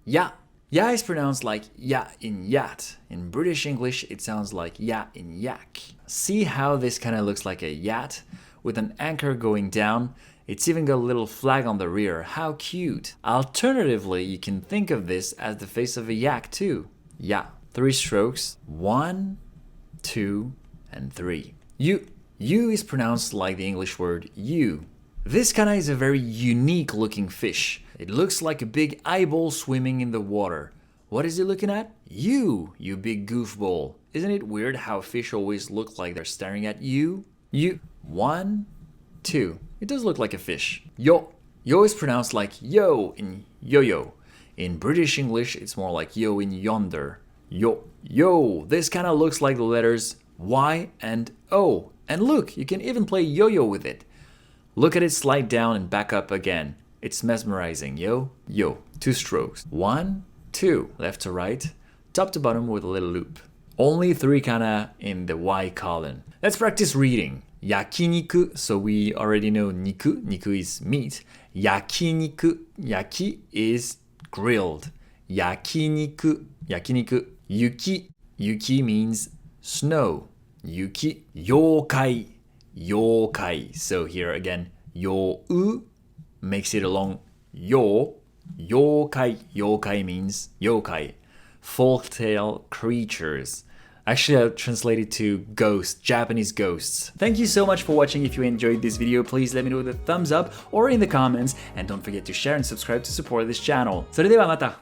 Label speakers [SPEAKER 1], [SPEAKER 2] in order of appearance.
[SPEAKER 1] Ya. Ya is pronounced like ya in yat. In British English, it sounds like ya in yak. See how this kind of looks like a yacht with an anchor going down? It's even got a little flag on the rear. How cute. Alternatively, you can think of this as the face of a yak too. Ya. 3 strokes. 1, 2, and 3. You is pronounced like the English word you. This kana is a very unique looking fish. It looks like a big eyeball swimming in the water. What is it looking at? You big goofball. Isn't it weird how fish always look like they're staring at you? You. 1, 2. It does look like a fish. Yo. Yo is pronounced like yo in yo-yo. In British English, it's more like yo in yonder. Yo. Yo. This kind of looks like the letters Y and O. And look, you can even play yo-yo with it. Look at it slide down and back up again. It's mesmerizing, yo. Yo. 2 strokes. 1, 2. Left to right. Top to bottom with a little loop. Only 3 kana in the Y column. Let's practice reading. Yakiniku. So we already know niku. Niku is meat. Yakiniku. Yaki is grilled. Yakiniku. Yakiniku. Yuki. Yuki means snow. Yuki. Yokai. Yokai. So here again, you makes it a long yo. Yokai. Yokai means yokai. Folktale creatures. Actually, I'll translate it to ghosts, Japanese ghosts. Thank you so much for watching. If you enjoyed this video, please let me know with a thumbs up or in the comments. And don't forget to share and subscribe to support this channel. それではまた!